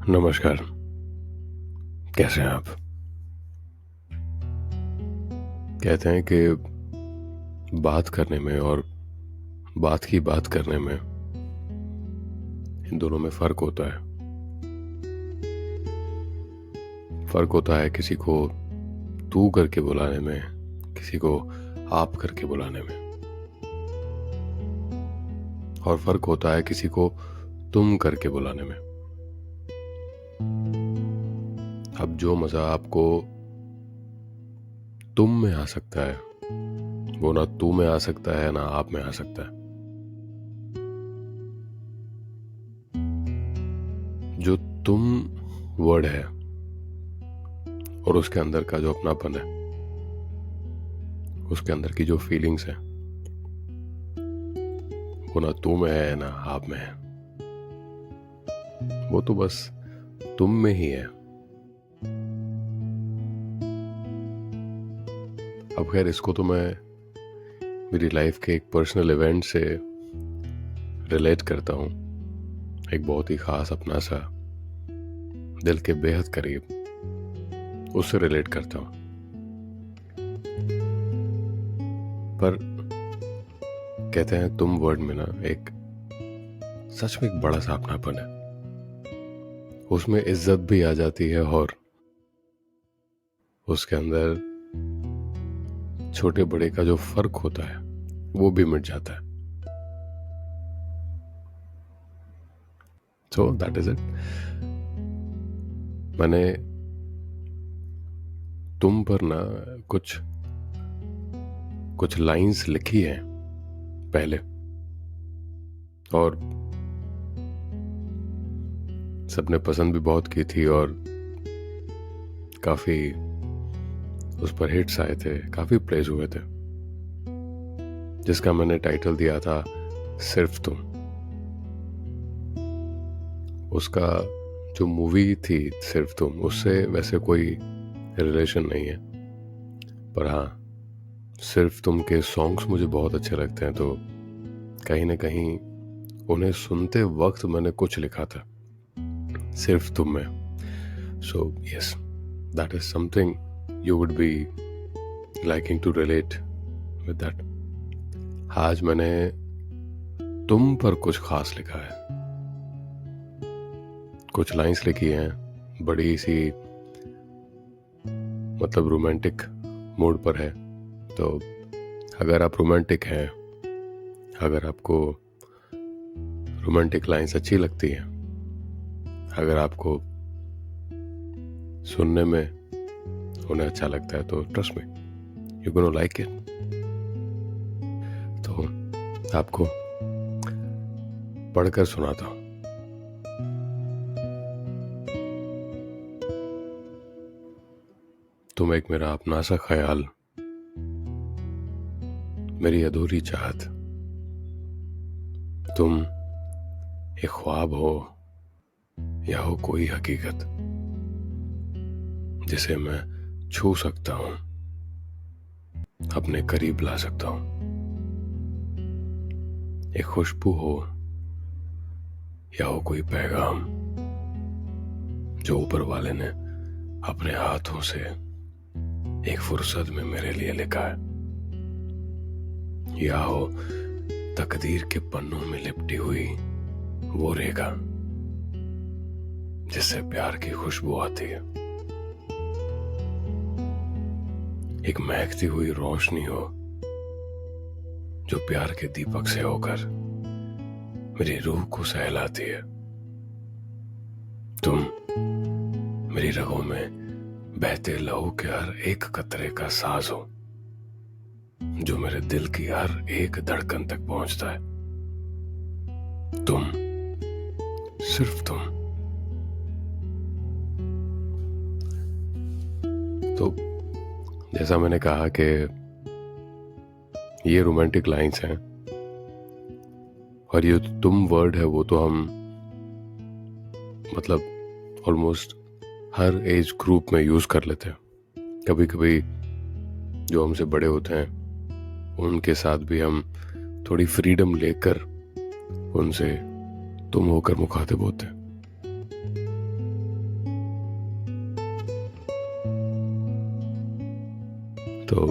नमस्कार। कैसे हैं आप? कहते हैं कि बात करने में और बात की बात करने में इन दोनों में फ़र्क होता है। फ़र्क होता है किसी को तू करके बुलाने में, किसी को आप करके बुलाने में, और फ़र्क होता है किसी को तुम करके बुलाने में। अब जो मज़ा आपको तुम में आ सकता है, वो ना तू में आ सकता है, ना आप में आ सकता है। जो तुम वर्ड है और उसके अंदर का जो अपनापन है, उसके अंदर की जो फीलिंग्स हैं, वो ना तू में है ना आप में है। वो तो बस तुम में ही है। अब खैर इसको तो मैं मेरी लाइफ के एक पर्सनल इवेंट से रिलेट करता हूँ। एक बहुत ही ख़ास अपना सा, दिल के बेहद करीब, उससे रिलेट करता हूँ। पर कहते हैं तुम वर्ड में ना एक सच में एक बड़ा सा अपनापन है। उसमें इज्जत भी आ जाती है और उसके अंदर छोटे बड़े का जो फर्क होता है वो भी मिट जाता है। So that is it. मैंने तुम पर ना कुछ कुछ लाइंस लिखी हैं पहले, और सबने पसंद भी बहुत की थी और काफ़ी उस पर हिट्स आए थे, काफ़ी प्लेज हुए थे, जिसका मैंने टाइटल दिया था सिर्फ तुम। उसका जो मूवी थी सिर्फ तुम, उससे वैसे कोई रिलेशन नहीं है, पर हाँ सिर्फ तुम के सॉन्ग्स मुझे बहुत अच्छे लगते हैं, तो कहीं ना कहीं उन्हें सुनते वक्त मैंने कुछ लिखा था सिर्फ तुम में। So yes, that is something you would be liking to relate with that. आज मैंने तुम पर कुछ खास लिखा है, कुछ लाइंस लिखी हैं, बड़ी सी मतलब रोमांटिक मूड पर है। तो अगर आप रोमांटिक हैं, अगर आपको रोमांटिक लाइंस अच्छी लगती हैं, अगर आपको सुनने में उन्हें अच्छा लगता है, तो trust me you gonna like it. तो आपको पढ़कर सुनाता हूँ। तुम एक मेरा अपना सा ख्याल, मेरी अधूरी चाहत। तुम एक ख्वाब हो या हो कोई हकीकत, जिसे मैं छू सकता हूं, अपने करीब ला सकता हूं। एक खुशबू हो या हो कोई पैगाम, जो ऊपर वाले ने अपने हाथों से एक फुर्सत में मेरे लिए लिखा है, या हो तकदीर के पन्नों में लिपटी हुई वो रेखा जिससे प्यार की खुशबू आती है। एक महकती हुई रोशनी हो जो प्यार के दीपक से होकर मेरी रूह को सहलाती है। तुम मेरी रगों में बहते लहू के हर एक कतरे का साज हो, जो मेरे दिल की हर एक धड़कन तक पहुंचता है। तुम, सिर्फ तुम। तो जैसा मैंने कहा कि ये रोमांटिक लाइंस हैं, और ये तुम वर्ड है वो तो हम मतलब ऑलमोस्ट हर एज ग्रुप में यूज कर लेते हैं। कभी कभी जो हमसे बड़े होते हैं उनके साथ भी हम थोड़ी फ्रीडम लेकर उनसे तुम होकर मुखातिब होते हैं। तो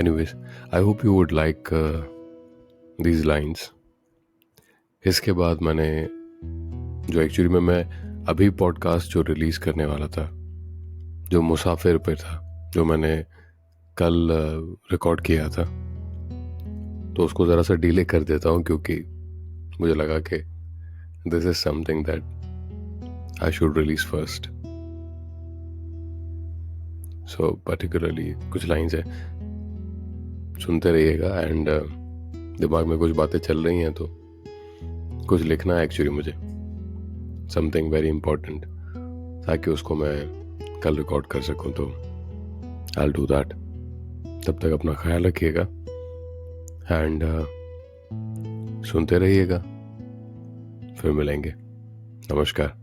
anyways, I hope you would like these lines. इसके बाद मैंने जो एक्चुअली में मैं अभी पॉडकास्ट जो रिलीज़ करने वाला था, जो मुसाफिर पे था, जो मैंने कल रिकॉर्ड किया था, तो उसको ज़रा सा डिले कर देता हूँ क्योंकि मुझे लगा कि this is something that I should release first. So particularly कुछ लाइन्स है, सुनते रहिएगा. एंड दिमाग में कुछ बातें चल रही हैं तो कुछ लिखना है एक्चुअली मुझे, समथिंग वेरी इंपॉर्टेंट, ताकि उसको मैं कल रिकॉर्ड कर सकूं. तो आई विल डू दैट. तब तक अपना ख्याल रखिएगा एंड सुनते रहिएगा. फिर मिलेंगे. नमस्कार.